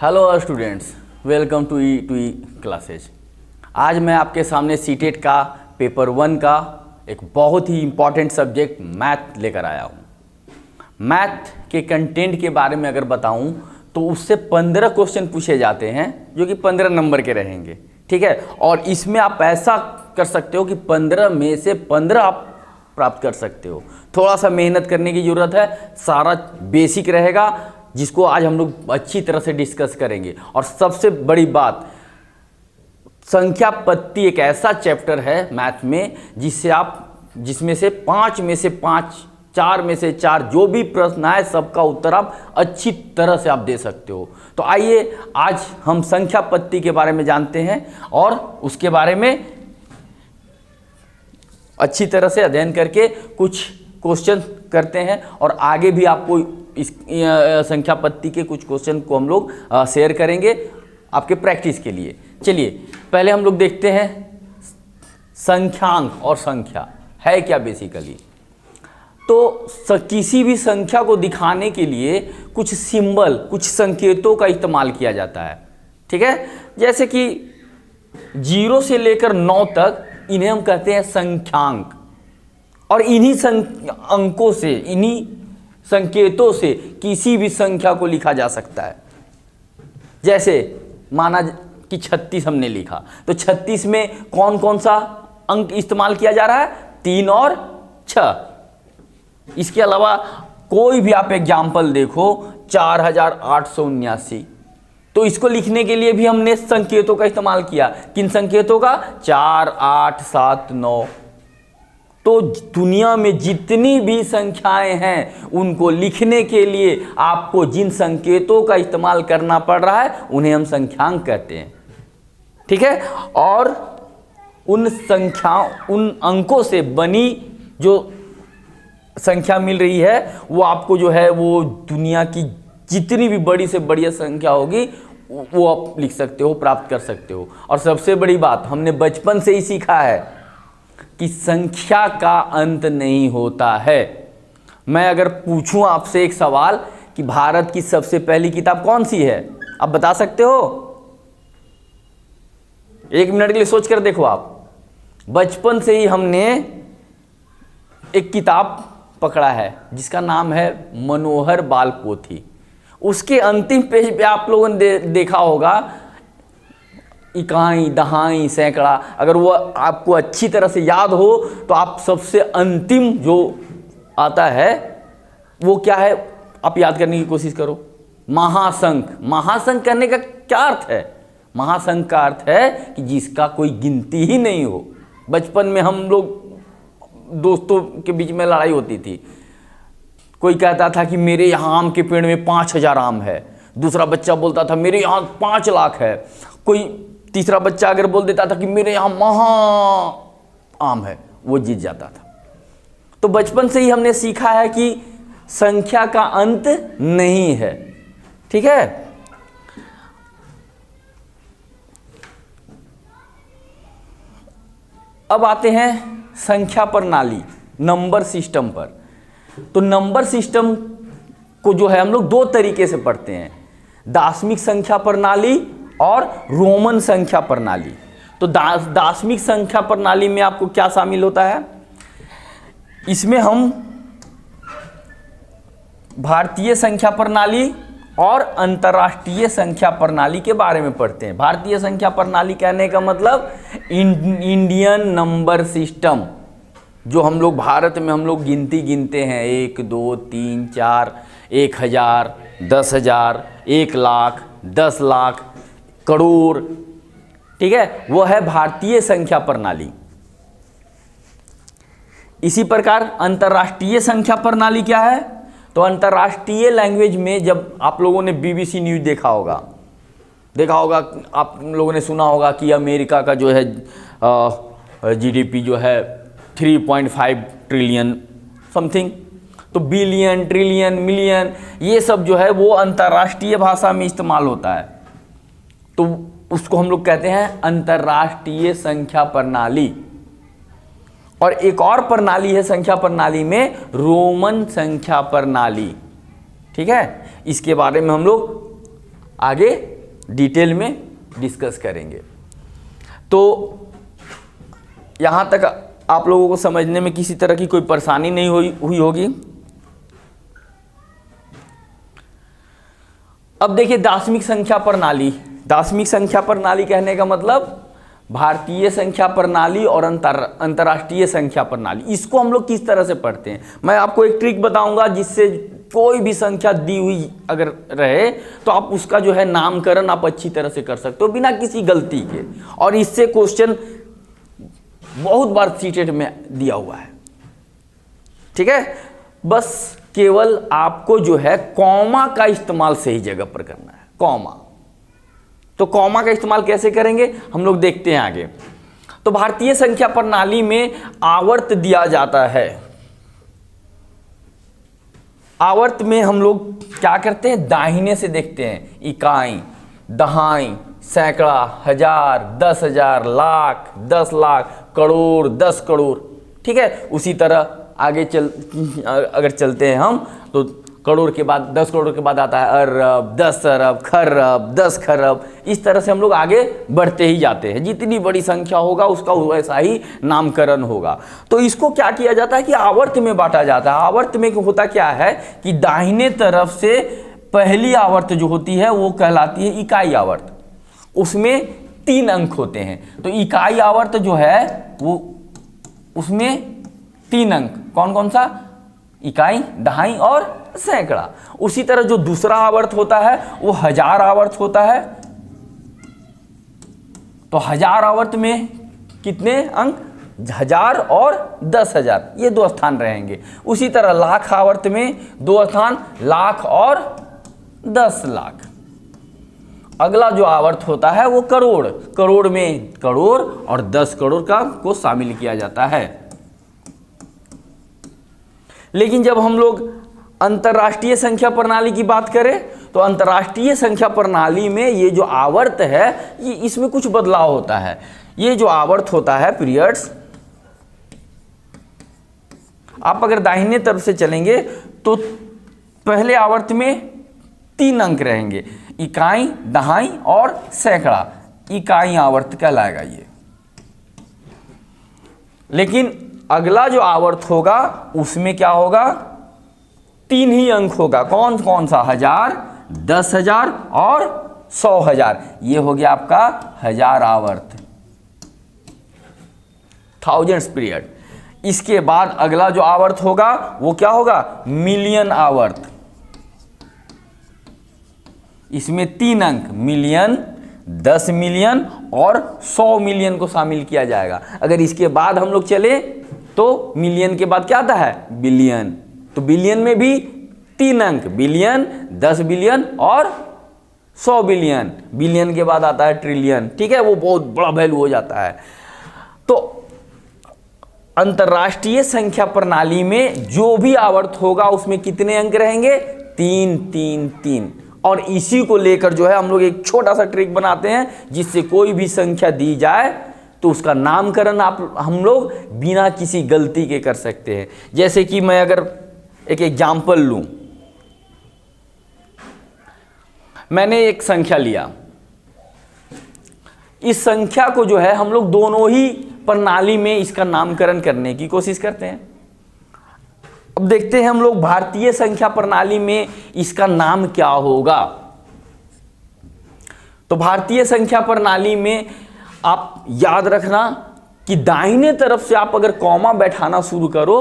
Hello students, welcome to e classes. आज मैं आपके सामने सीटेट का पेपर 1 का एक बहुत ही इम्पॉर्टेंट सब्जेक्ट मैथ लेकर आया हूँ। मैथ के कंटेंट के बारे में अगर बताऊँ तो उससे 15 क्वेश्चन पूछे जाते हैं जो कि 15 नंबर के रहेंगे, ठीक है। और इसमें आप ऐसा कर सकते हो कि 15 में से 15 आप प्राप्त कर सकते हो। थोड़ा सा मेहनत करने की ज़रूरत है, सारा बेसिक रहेगा जिसको आज हम लोग अच्छी तरह से डिस्कस करेंगे। और सबसे बड़ी बात, संख्या पत्ती एक ऐसा चैप्टर है मैथ में जिसमें से 5 में से 5, 4 में से 4 जो भी प्रश्न आए सबका उत्तर आप अच्छी तरह से आप दे सकते हो। तो आइए आज हम संख्या पत्ती के बारे में जानते हैं और उसके बारे में अच्छी तरह से अध्ययन करके कुछ क्वेश्चन करते हैं और आगे भी आपको इस संख्या पत्ती के कुछ क्वेश्चन को हम लोग शेयर करेंगे आपके प्रैक्टिस के लिए। चलिए पहले हम लोग देखते हैं संख्यांक और संख्या है क्या बेसिकली। तो किसी भी संख्या को दिखाने के लिए कुछ सिंबल, कुछ संकेतों का इस्तेमाल किया जाता है, ठीक है। जैसे कि 0 से लेकर 9 तक इन्हें हम कहते हैं संख्यांक। और इन्हीं अंकों से, इन्हीं संकेतों से किसी भी संख्या को लिखा जा सकता है। जैसे माना कि 36 हमने लिखा, तो 36 में कौन कौन सा अंक इस्तेमाल किया जा रहा है? 3 और 6। इसके अलावा कोई भी आप एग्जाम्पल देखो, 4879, तो इसको लिखने के लिए भी हमने संकेतों का इस्तेमाल किया। किन संकेतों का? 4, 8, 7, 9। तो दुनिया में जितनी भी संख्याएं हैं उनको लिखने के लिए आपको जिन संकेतों का इस्तेमाल करना पड़ रहा है उन्हें हम संख्यांक कहते हैं, ठीक है। और उन अंकों से बनी जो संख्या मिल रही है वो आपको जो है वो दुनिया की जितनी भी बड़ी से बड़ी संख्या होगी वो आप लिख सकते हो, प्राप्त कर सकते हो। और सबसे बड़ी बात, हमने बचपन से ही सीखा है कि संख्या का अंत नहीं होता है। मैं अगर पूछूं आपसे एक सवाल कि भारत की सबसे पहली किताब कौन सी है, आप बता सकते हो? 1 मिनट के लिए सोच कर देखो। आप बचपन से ही हमने एक किताब पकड़ा है जिसका नाम है मनोहर बाल पोथी। उसके अंतिम पेज पे आप लोगों ने देखा होगा इकाई, दहाई, सैकड़ा। अगर वो आपको अच्छी तरह से याद हो तो आप सबसे अंतिम जो आता है वो क्या है, आप याद करने की कोशिश करो। महासंख्य। महासंख्य करने का क्या अर्थ है? महासंख्य का अर्थ है कि जिसका कोई गिनती ही नहीं हो। बचपन में हम लोग दोस्तों के बीच में लड़ाई होती थी। कोई कहता था कि मेरे यहाँ आम के पेड़ में 5000 आम है, दूसरा बच्चा बोलता था मेरे यहाँ 5 लाख है, कोई तीसरा बच्चा अगर बोल देता था कि मेरे यहाँ महा आम है, वो जीत जाता था। तो बचपन से ही हमने सीखा है कि संख्या का अंत नहीं है, ठीक है। अब आते हैं संख्या प्रणाली, नंबर सिस्टम पर। तो नंबर सिस्टम को जो है हम लोग 2 तरीके से पढ़ते हैं, दाशमिक संख्या प्रणाली और रोमन संख्या प्रणाली। तो दाशमिक संख्या प्रणाली में आपको क्या शामिल होता है? इसमें हम भारतीय संख्या प्रणाली और अंतर्राष्ट्रीय संख्या प्रणाली के बारे में पढ़ते हैं। भारतीय संख्या प्रणाली कहने का मतलब इंडियन नंबर सिस्टम, जो हम लोग भारत में हम लोग गिनती गिनते हैं 1, 2, 3, 4, 1000, 10,000, 1 लाख, 10 लाख, करोड़, ठीक है। वो है भारतीय संख्या प्रणाली। इसी प्रकार अंतर्राष्ट्रीय संख्या प्रणाली क्या है? तो अंतर्राष्ट्रीय लैंग्वेज में जब आप लोगों ने BBC न्यूज़ देखा होगा, आप लोगों ने सुना होगा कि अमेरिका का जो है GDP जो है 3.5 ट्रिलियन समथिंग। तो बिलियन, ट्रिलियन, मिलियन, ये सब जो है वो अंतर्राष्ट्रीय भाषा में इस्तेमाल होता है। तो उसको हम लोग कहते हैं अंतर्राष्ट्रीय संख्या प्रणाली। और एक और प्रणाली है संख्या प्रणाली में, रोमन संख्या प्रणाली, ठीक है। इसके बारे में हम लोग आगे डिटेल में डिस्कस करेंगे। तो यहाँ तक आप लोगों को समझने में किसी तरह की कोई परेशानी नहीं हुई होगी। अब देखिए दार्शनिक संख्या प्रणाली। दार्शनिक संख्या प्रणाली कहने का मतलब भारतीय संख्या प्रणाली और अंतर्राष्ट्रीय संख्या प्रणाली, इसको हम लोग किस तरह से पढ़ते हैं। मैं आपको एक ट्रिक बताऊंगा जिससे कोई भी संख्या दी हुई अगर रहे तो आप उसका जो है नामकरण आप अच्छी तरह से कर सकते हो बिना किसी गलती के, और इससे क्वेश्चन बहुत बार सीटेट में दिया हुआ है। ठीक है, बस केवल आपको जो है कॉमा का इस्तेमाल सही जगह पर करना है। कॉमा, तो कॉमा का इस्तेमाल कैसे करेंगे हम लोग देखते हैं आगे। तो भारतीय संख्या प्रणाली में आवर्त दिया जाता है। आवर्त में हम लोग क्या करते हैं, दाहिने से देखते हैं, इकाई, दहाई, सैकड़ा, हजार, 10,000, लाख, 10 लाख, करोड़, 10 करोड़। ठीक है, उसी तरह आगे अगर चलते हैं हम तो करोड़ के बाद 10 करोड़ के बाद आता है अरब, 10 अरब, खरब, 10 खरब। इस तरह से हम लोग आगे बढ़ते ही जाते हैं। जितनी बड़ी संख्या होगा उसका वैसा ही नामकरण होगा। तो इसको क्या किया जाता है कि आवर्त में बांटा जाता है। आवर्त में होता क्या है कि दाहिने तरफ से पहली आवर्त जो होती है वो कहलाती है इकाई आवर्त। उसमें 3 अंक होते हैं। तो इकाई आवर्त जो है वो उसमें 3 अंक, कौन कौन सा, इकाई, दहाई और सैकड़ा। उसी तरह जो दूसरा आवर्त होता है वो 1000 आवर्त होता है। तो 1000 आवर्त में कितने अंक, 1000 और 10,000, ये 2 स्थान रहेंगे। उसी तरह लाख आवर्त में 2 स्थान, लाख और 10 लाख। अगला जो आवर्त होता है वो करोड़। करोड़ में करोड़ और 10 करोड़ को शामिल किया जाता है। लेकिन जब हम लोग अंतर्राष्ट्रीय संख्या प्रणाली की बात करें तो अंतर्राष्ट्रीय संख्या प्रणाली में ये जो आवर्त है ये इसमें कुछ बदलाव होता है। ये जो आवर्त होता है पीरियड्स, आप अगर दाहिने तरफ से चलेंगे तो पहले आवर्त में 3 अंक रहेंगे, इकाई, दहाई और सैकड़ा। इकाई आवर्त कहलाएगा ये। लेकिन अगला जो आवर्त होगा उसमें क्या होगा, 3 ही अंक होगा। कौन कौन सा, 1000, 10,000 और 100,000। ये हो गया आपका 1000 आवर्त, थाउजेंड्स पीरियड। इसके बाद अगला जो आवर्त होगा वो क्या होगा, मिलियन आवर्त। इसमें 3 अंक, मिलियन, 10 मिलियन और 100 मिलियन को शामिल किया जाएगा। अगर इसके बाद हम लोग चले तो मिलियन के बाद क्या आता है, बिलियन। तो बिलियन में भी 3 अंक, बिलियन, 10 बिलियन और 100 बिलियन। बिलियन के बाद आता है ट्रिलियन। ठीक है, वो बहुत बड़ा वैल्यू हो जाता है। तो अंतर्राष्ट्रीय संख्या प्रणाली में जो भी आवर्त होगा उसमें कितने अंक रहेंगे, 3 3 3। और इसी को लेकर जो है हम लोग एक छोटा सा ट्रिक बनाते हैं जिससे कोई भी संख्या दी जाए तो उसका नामकरण हम लोग बिना किसी गलती के कर सकते हैं। जैसे कि मैं अगर एक एग्जाम्पल लूं, मैंने एक संख्या लिया, इस संख्या को जो है हम लोग दोनों ही प्रणाली में इसका नामकरण करने की कोशिश करते हैं। अब देखते हैं हम लोग भारतीय संख्या प्रणाली में इसका नाम क्या होगा। तो भारतीय संख्या प्रणाली में आप याद रखना कि दाहिने तरफ से आप अगर कॉमा बैठाना शुरू करो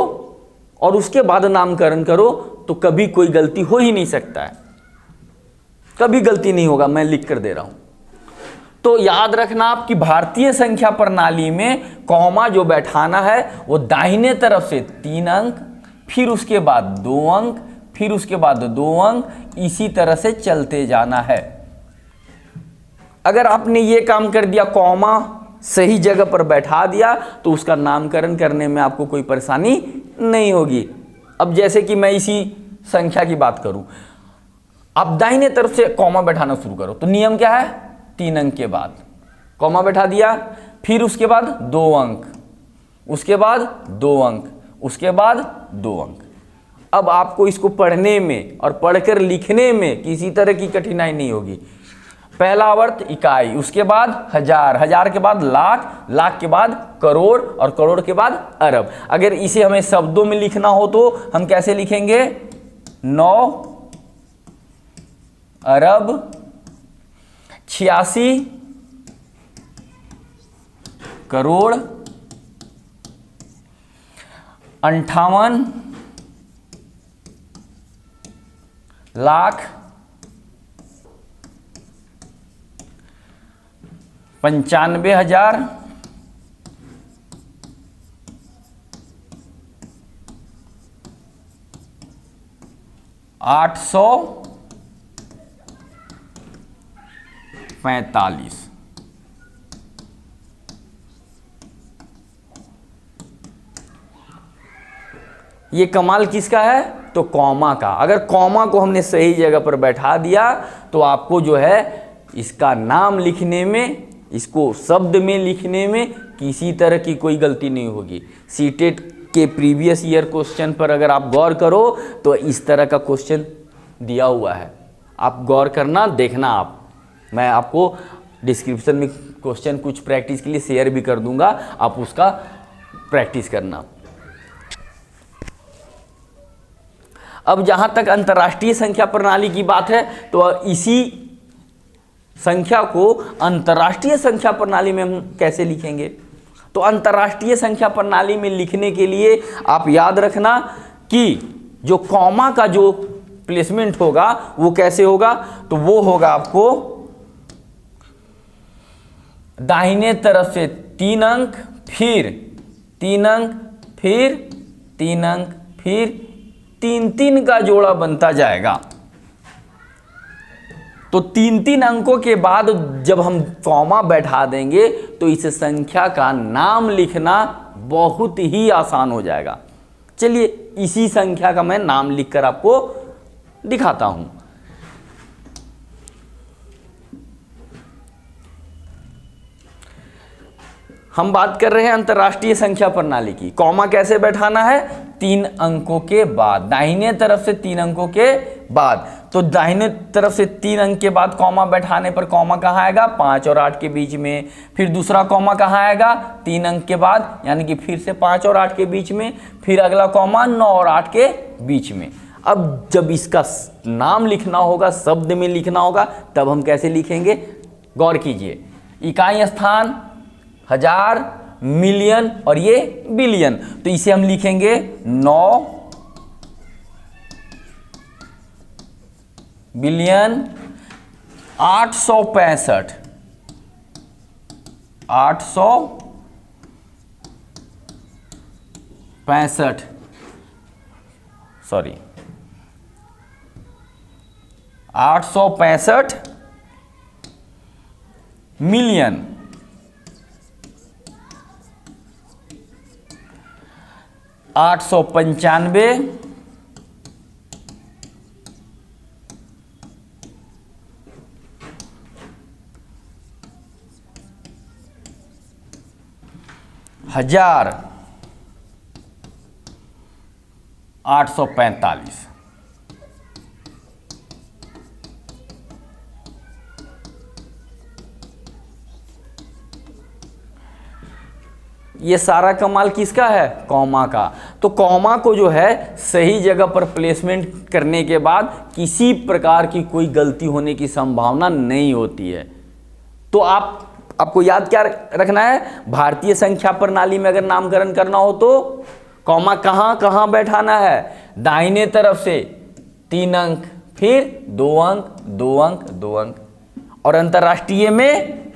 और उसके बाद नामकरण करो तो कभी कोई गलती हो ही नहीं सकता है, कभी गलती नहीं होगा। मैं लिख कर दे रहा हूं। तो याद रखना आप कि भारतीय संख्या प्रणाली में कॉमा जो बैठाना है वो दाहिने तरफ से 3 अंक, फिर उसके बाद 2 अंक, फिर उसके बाद 2 अंक, इसी तरह से चलते जाना है। अगर आपने ये काम कर दिया, कॉमा सही जगह पर बैठा दिया, तो उसका नामकरण करने में आपको कोई परेशानी नहीं होगी। अब जैसे कि मैं इसी संख्या की बात करूं, आप दाहिने तरफ से कॉमा बैठाना शुरू करो तो नियम क्या है, 3 अंक के बाद कॉमा बैठा दिया, फिर उसके बाद 2 अंक, उसके बाद 2 अंक, उसके बाद 2 अंक। अब आपको इसको पढ़ने में और पढ़कर लिखने में किसी तरह की कठिनाई नहीं होगी। पहला वर्त इकाई, उसके बाद हजार, हजार के बाद लाख, लाख के बाद करोड़ और करोड़ के बाद अरब। अगर इसे हमें शब्दों में लिखना हो तो हम कैसे लिखेंगे? 9 अरब 86 करोड़ 58 लाख 95,000 845। ये कमाल किसका है? तो कॉमा का। अगर कॉमा को हमने सही जगह पर बैठा दिया तो आपको जो है इसका नाम लिखने में, इसको शब्द में लिखने में किसी तरह की कोई गलती नहीं होगी। सीटेट के प्रीवियस ईयर क्वेश्चन पर अगर आप गौर करो तो इस तरह का क्वेश्चन दिया हुआ है, आप गौर करना, देखना। मैं आपको डिस्क्रिप्शन में क्वेश्चन कुछ प्रैक्टिस के लिए शेयर भी कर दूंगा, आप उसका प्रैक्टिस करना। अब जहां तक अंतर्राष्ट्रीय संख्या प्रणाली की बात है तो इसी संख्या को अंतर्राष्ट्रीय संख्या प्रणाली में हम कैसे लिखेंगे? तो अंतर्राष्ट्रीय संख्या प्रणाली में लिखने के लिए आप याद रखना कि जो कॉमा का जो प्लेसमेंट होगा वो कैसे होगा? तो वो होगा आपको दाहिने तरफ से 3 अंक, फिर 3 अंक, फिर 3 अंक, फिर 3-3 का जोड़ा बनता जाएगा। तो 3-3 अंकों के बाद जब हम कॉमा बैठा देंगे तो इस संख्या का नाम लिखना बहुत ही आसान हो जाएगा। चलिए इसी संख्या का मैं नाम लिखकर आपको दिखाता हूं। हम बात कर रहे हैं अंतर्राष्ट्रीय संख्या प्रणाली की। कॉमा कैसे बैठाना है? 3 अंकों के बाद, दाहिने तरफ से 3 अंकों के बाद। तो दाहिने तरफ से 3 अंक के बाद कॉमा बैठाने पर कॉमा कहाँ आएगा? 5 और 8 के बीच में। फिर दूसरा कॉमा कहाँ आएगा? 3 अंक के बाद, यानी कि फिर से 5 और 8 के बीच में। फिर अगला कॉमा 9 और 8 के बीच में। अब जब इसका नाम लिखना होगा, शब्द में लिखना होगा, तब हम कैसे लिखेंगे? गौर कीजिए, इकाई स्थान हजार, मिलियन और ये बिलियन। तो इसे हम लिखेंगे 9 बिलियन 865 सॉरी 865 मिलियन 895 हजार 845। ये सारा कमाल किसका है? कॉमा का। तो कॉमा को जो है सही जगह पर प्लेसमेंट करने के बाद किसी प्रकार की कोई गलती होने की संभावना नहीं होती है। तो आपको याद क्या रखना है? भारतीय संख्या प्रणाली में अगर नामकरण करना हो तो कॉमा कहाँ कहाँ बैठाना है? दाहिने तरफ से 3 अंक, फिर 2 अंक 2 अंक 2 अंक, और अंतर्राष्ट्रीय में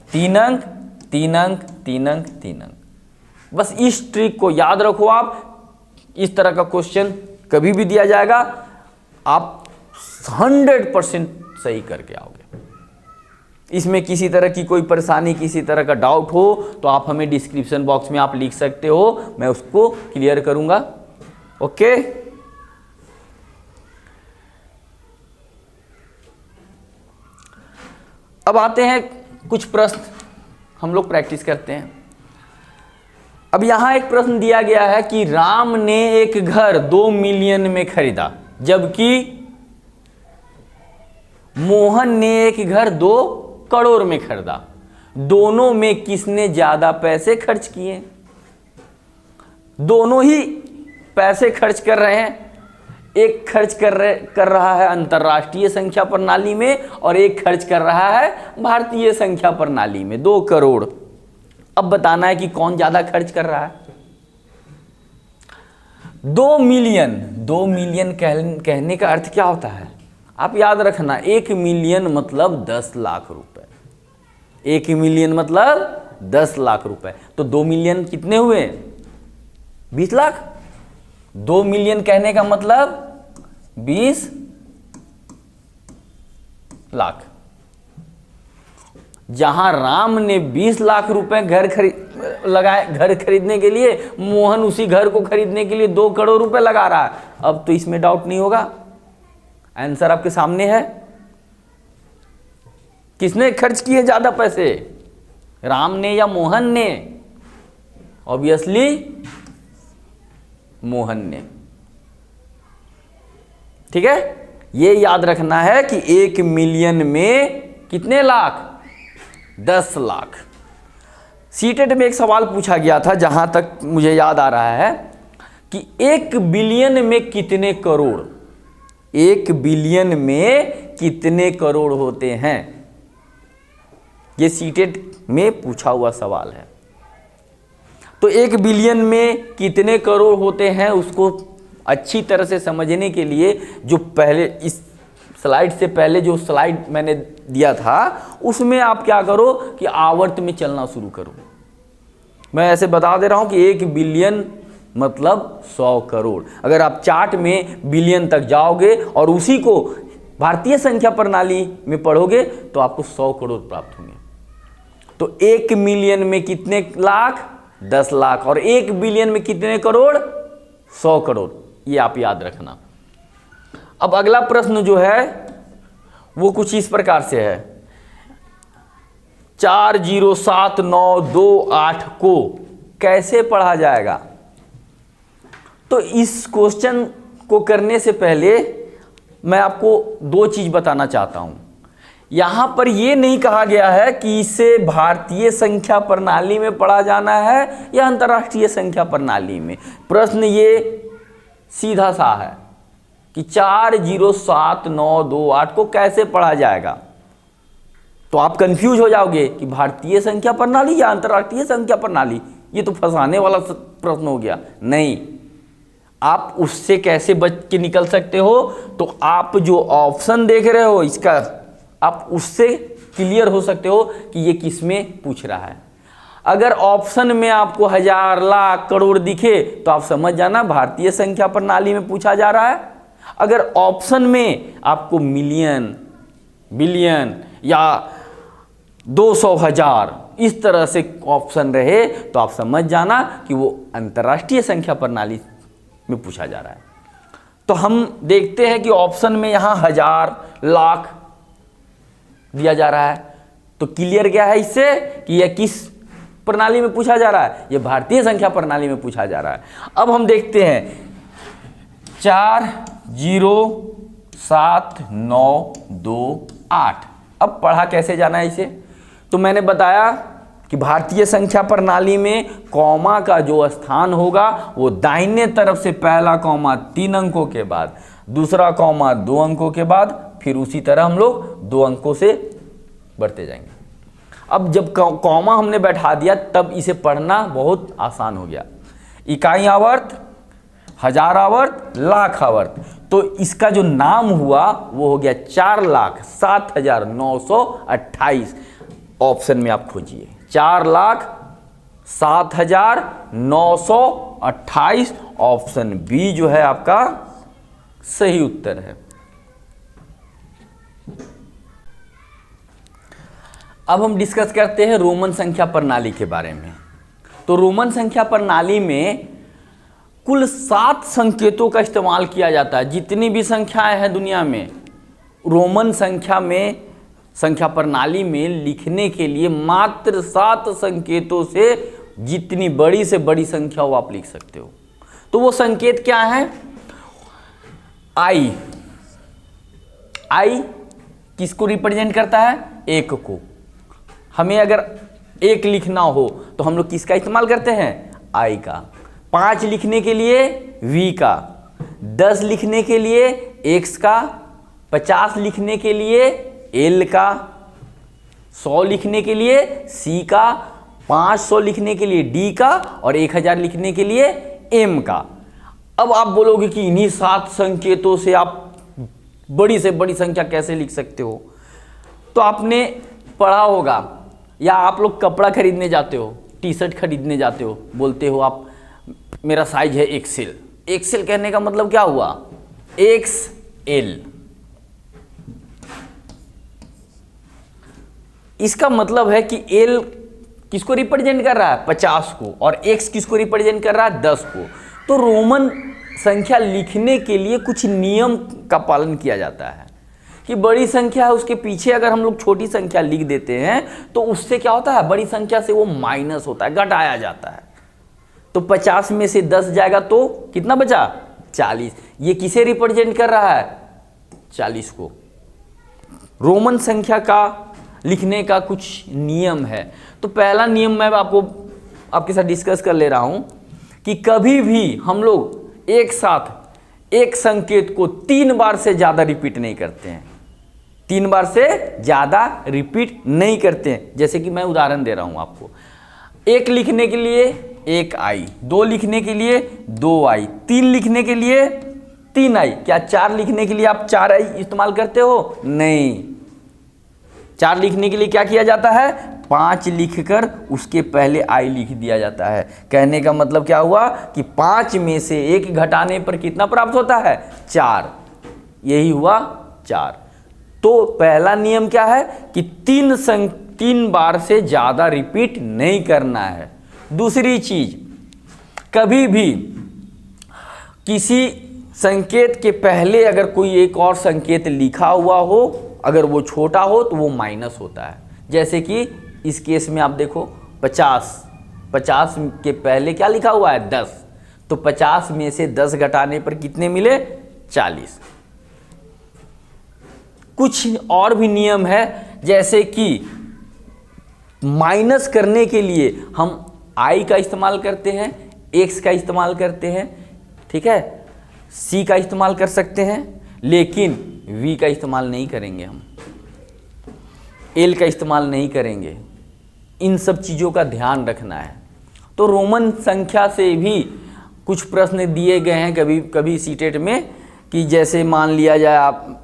3 अंक 3 अंक 3 अंक 3 अंक। बस इस ट्रिक को याद रखो आप। इस तरह का क्वेश्चन कभी भी दिया जाएगा, आप 100% सही करके आओगे। इसमें किसी तरह की कोई परेशानी, किसी तरह का डाउट हो तो आप हमें डिस्क्रिप्शन बॉक्स में आप लिख सकते हो, मैं उसको क्लियर करूंगा। ओके, अब आते हैं कुछ प्रश्न हम लोग प्रैक्टिस करते हैं। अब यहां एक प्रश्न दिया गया है कि राम ने एक घर 2 मिलियन में खरीदा, जबकि मोहन ने एक घर 2 करोड़ में खरीदा, दोनों में किसने ज्यादा पैसे खर्च किए? दोनों ही पैसे खर्च कर रहे हैं, एक खर्च कर रहा है अंतर्राष्ट्रीय संख्या प्रणाली में और एक खर्च कर रहा है भारतीय संख्या प्रणाली में 2 करोड़। अब बताना है कि कौन ज्यादा खर्च कर रहा है। 2 मिलियन कहने का अर्थ क्या होता है? आप याद रखना, 1 मिलियन मतलब 10 लाख रुपए। 1 मिलियन मतलब 10 लाख रुपए। तो 2 मिलियन कितने हुए? 20 लाख। 2 मिलियन कहने का मतलब 20 लाख। जहां राम ने 20 लाख रुपए घर खरीदने के लिए, मोहन उसी घर को खरीदने के लिए 2 करोड़ रुपए लगा रहा है। अब तो इसमें डाउट नहीं होगा, आंसर आपके सामने है। किसने खर्च किए ज्यादा पैसे, राम ने या मोहन ने? ऑब्वियसली मोहन ने। ठीक है, ये याद रखना है कि 1 मिलियन में कितने लाख? 10 लाख। सीटेट में एक सवाल पूछा गया था, जहां तक मुझे याद आ रहा है, कि 1 बिलियन में कितने करोड़? 1 बिलियन में कितने करोड़ होते हैं? ये सीटेट में पूछा हुआ सवाल है। तो 1 बिलियन में कितने करोड़ होते हैं, उसको अच्छी तरह से समझने के लिए जो पहले इस स्लाइड से पहले जो स्लाइड मैंने दिया था, उसमें आप क्या करो कि आवर्त में चलना शुरू करो। मैं ऐसे बता दे रहा हूं कि 1 बिलियन मतलब 100 करोड़। अगर आप चार्ट में बिलियन तक जाओगे और उसी को भारतीय संख्या प्रणाली में पढ़ोगे तो आपको 100 करोड़ प्राप्त होंगे। तो 1 मिलियन में कितने लाख? 10 लाख। और 1 बिलियन में कितने करोड़? 100 करोड़। ये आप याद रखना। अब अगला प्रश्न जो है वो कुछ इस प्रकार से है, 407928 को कैसे पढ़ा जाएगा? तो इस क्वेश्चन को करने से पहले मैं आपको 2 चीज बताना चाहता हूं। यहां पर यह नहीं कहा गया है कि इसे भारतीय संख्या प्रणाली में पढ़ा जाना है या अंतर्राष्ट्रीय संख्या प्रणाली में। प्रश्न ये सीधा सा है कि 407928 को कैसे पढ़ा जाएगा। तो आप कंफ्यूज हो जाओगे कि भारतीय संख्या प्रणाली या अंतर्राष्ट्रीय संख्या प्रणाली, ये तो फंसाने वाला प्रश्न हो गया। नहीं, आप उससे कैसे बच के निकल सकते हो? तो आप जो ऑप्शन देख रहे हो इसका, आप उससे क्लियर हो सकते हो कि ये किस में पूछ रहा है। अगर ऑप्शन में आपको 1000 लाख करोड़ दिखे तो आप समझ जाना भारतीय संख्या प्रणाली में पूछा जा रहा है। अगर ऑप्शन में आपको मिलियन, बिलियन या 200,000 इस तरह से ऑप्शन रहे तो आप समझ जाना कि वो अंतर्राष्ट्रीय संख्या प्रणाली में पूछा जा रहा है। तो हम देखते हैं कि ऑप्शन में यहां 1000 लाख दिया जा रहा है। तो क्लियर क्या है इससे कि यह किस प्रणाली में पूछा जा रहा है? यह भारतीय संख्या प्रणाली में पूछा जा रहा है। अब हम देखते हैं 407928। अब पढ़ा कैसे जाना है इसे? तो मैंने बताया कि भारतीय संख्या प्रणाली में कॉमा का जो स्थान होगा वो दाहिने तरफ से पहला कॉमा 3 अंकों के बाद, दूसरा कॉमा 2 अंकों के बाद, फिर उसी तरह हम लोग 2 अंकों से बढ़ते जाएंगे। अब जब कॉमा हमने बैठा दिया तब इसे पढ़ना बहुत आसान हो गया। इकाई आवर्त, 1000 आवर्त, लाख आवर्त। तो इसका जो नाम हुआ वो हो गया 4,07,928। ऑप्शन में आप खोजिए 4,07,928। ऑप्शन बी जो है आपका सही उत्तर है। अब हम डिस्कस करते हैं रोमन संख्या प्रणाली के बारे में। तो रोमन संख्या प्रणाली में कुल 7 संकेतों का इस्तेमाल किया जाता है। जितनी भी संख्याएं हैं दुनिया में, रोमन संख्या में, संख्या प्रणाली में लिखने के लिए मात्र 7 संकेतों से जितनी बड़ी से बड़ी संख्या हो आप लिख सकते हो। तो वो संकेत क्या है? आई किसको रिप्रेजेंट करता है? एक को। हमें अगर एक लिखना हो तो हम लोग किसका इस्तेमाल करते हैं? आई का। 5 लिखने के लिए वी का, 10 लिखने के लिए एक्स का, 50 लिखने के लिए एल का, 100 लिखने के लिए सी का, 500 लिखने के लिए डी का और 1000 लिखने के लिए एम का। अब आप बोलोगे कि इन्हीं 7 संकेतों से आप बड़ी से बड़ी संख्या कैसे लिख सकते हो? तो आपने पढ़ा होगा, या आप लोग कपड़ा खरीदने जाते हो, टी शर्ट खरीदने जाते हो, बोलते हो आप मेरा साइज है एक्सेल। एक्सेल कहने का मतलब क्या हुआ? X L. इसका मतलब है कि एल किसको रिप्रेजेंट कर रहा है? 50 को, और एक्स किसको रिप्रेजेंट कर रहा है? 10 को। तो रोमन संख्या लिखने के लिए कुछ नियम का पालन किया जाता है कि बड़ी संख्या है उसके पीछे अगर हम लोग छोटी संख्या लिख देते हैं तो उससे क्या होता है? बड़ी संख्या से वो माइनस होता है, घटाया जाता है। तो 50 में से 10 जाएगा तो कितना बचा? 40। ये किसे रिप्रेजेंट कर रहा है? 40 को। रोमन संख्या का लिखने का कुछ नियम है। तो पहला नियम मैं आपके साथ डिस्कस कर ले रहा हूं कि कभी भी हम लोग एक साथ एक संकेत को 3 बार से ज्यादा रिपीट नहीं करते हैं। 3 बार से ज्यादा रिपीट नहीं करते हैं। जैसे कि मैं उदाहरण दे रहा हूं आपको। 1 लिखने के लिए 1 आई, 2 लिखने के लिए 2 आई, 3 लिखने के लिए 3 आई। क्या 4 लिखने के लिए आप 4 आई इस्तेमाल करते हो? नहीं। 4 लिखने के लिए क्या किया जाता है? 5 लिखकर उसके पहले आई लिख दिया जाता है। कहने का मतलब क्या हुआ कि 5 में से 1 घटाने पर कितना प्राप्त होता है? 4। यही हुआ 4। तो पहला नियम क्या है कि 3 बार से ज्यादा रिपीट नहीं करना है। दूसरी चीज, कभी भी किसी संकेत के पहले अगर कोई एक और संकेत लिखा हुआ हो, अगर वो छोटा हो तो वो माइनस होता है। जैसे कि इस केस में आप देखो 50 के पहले क्या लिखा हुआ है? 10। तो 50 में से 10 घटाने पर कितने मिले? 40। कुछ और भी नियम है, जैसे कि माइनस करने के लिए हम आई का इस्तेमाल करते हैं, एक्स का इस्तेमाल करते हैं, ठीक है, सी का इस्तेमाल कर सकते हैं, लेकिन वी का इस्तेमाल नहीं करेंगे, हम एल का इस्तेमाल नहीं करेंगे। इन सब चीज़ों का ध्यान रखना है। तो रोमन संख्या से भी कुछ प्रश्न दिए गए हैं कभी कभी सीटेट में, कि जैसे मान लिया जाए आप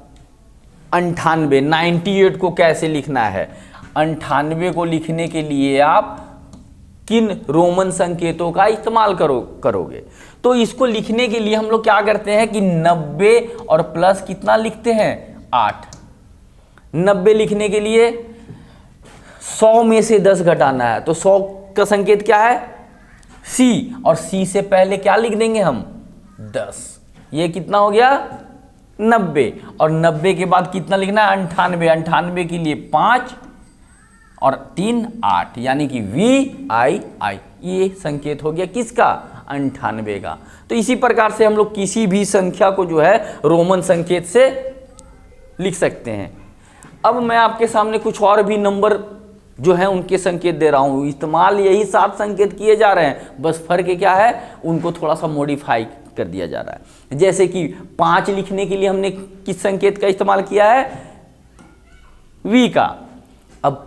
98 को कैसे लिखना है? 98 को लिखने के लिए आप किन रोमन संकेतों का इस्तेमाल करोगे? तो इसको लिखने के लिए हम लोग क्या करते हैं कि 90 और प्लस कितना लिखते हैं? 8। 90 लिखने के लिए 100 में से 10 घटाना है, तो 100 का संकेत क्या है? सी, और सी से पहले क्या लिख देंगे हम? 10। ये कितना हो गया? 90। और 90 के बाद कितना लिखना है? 98। 98 के लिए 5 और 3 8, यानी कि VII। ये संकेत हो गया किसका? 98 का। तो इसी प्रकार से हम लोग किसी भी संख्या को जो है रोमन संकेत से लिख सकते हैं। अब मैं आपके सामने कुछ और भी नंबर जो है उनके संकेत दे रहा हूँ। इस्तेमाल यही 7 संकेत किए जा रहे हैं, बस फर्क क्या है? उनको थोड़ा सा मॉडिफाई कर दिया जा रहा है। जैसे कि 5 लिखने के लिए हमने किस संकेत का इस्तेमाल किया है? V का। अब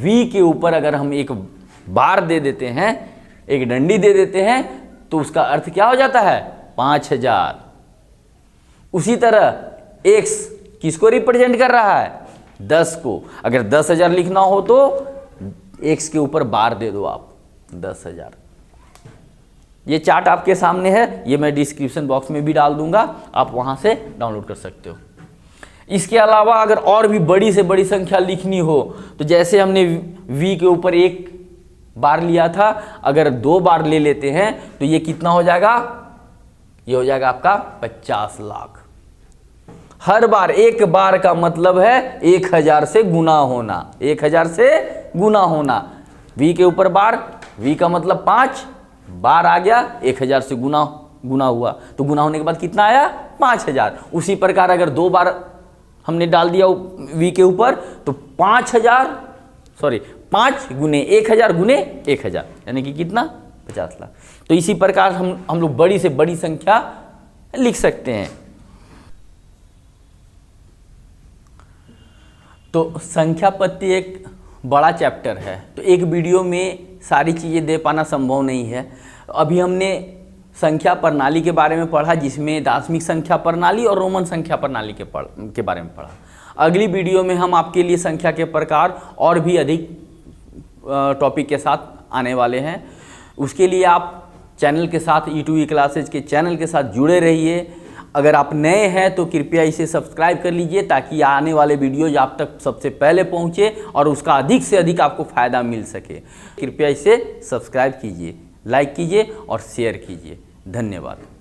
V के ऊपर अगर हम एक बार दे देते हैं, एक डंडी दे देते हैं, तो उसका अर्थ क्या हो जाता है? 5000। उसी तरह X किसको रिप्रेजेंट कर रहा है? 10 को। अगर 10,000 लिखना हो तो X के ऊपर बार दे दो आप, 10,000। ये चार्ट आपके सामने है, ये मैं डिस्क्रिप्शन बॉक्स में भी डाल दूंगा, आप वहां से डाउनलोड कर सकते हो। इसके अलावा अगर और भी बड़ी से बड़ी संख्या लिखनी हो तो जैसे हमने V के ऊपर 1 बार लिया था, अगर 2 बार ले लेते हैं तो ये कितना हो जाएगा? ये हो जाएगा आपका 50 लाख। हर बार, एक बार का मतलब है 1000 से गुना होना, 1000 से गुना होना। V के ऊपर बार, V का मतलब 5 बार आ गया, 1000 से गुना हुआ, तो गुना होने के बाद कितना आया? 5000। उसी प्रकार अगर 2 बार हमने डाल दिया v के ऊपर, तो 5 गुने 1000 यानी कि कितना 50 लाख। तो इसी प्रकार हम लोग बड़ी से बड़ी संख्या लिख सकते हैं। तो संख्या पत्ति एक बड़ा चैप्टर है, तो एक वीडियो में सारी चीज़ें दे पाना संभव नहीं है। अभी हमने संख्या प्रणाली के बारे में पढ़ा, जिसमें दार्शनिक संख्या प्रणाली और रोमन संख्या प्रणाली के बारे में पढ़ा। अगली वीडियो में हम आपके लिए संख्या के प्रकार और भी अधिक टॉपिक के साथ आने वाले हैं। उसके लिए आप चैनल के साथ E2E क्लासेज के चैनल के साथ जुड़े रहिए। अगर आप नए हैं तो कृपया इसे सब्सक्राइब कर लीजिए, ताकि आने वाले वीडियोज आप तक सबसे पहले पहुंचे और उसका अधिक से अधिक आपको फ़ायदा मिल सके। कृपया इसे सब्सक्राइब कीजिए, लाइक कीजिए और शेयर कीजिए। धन्यवाद।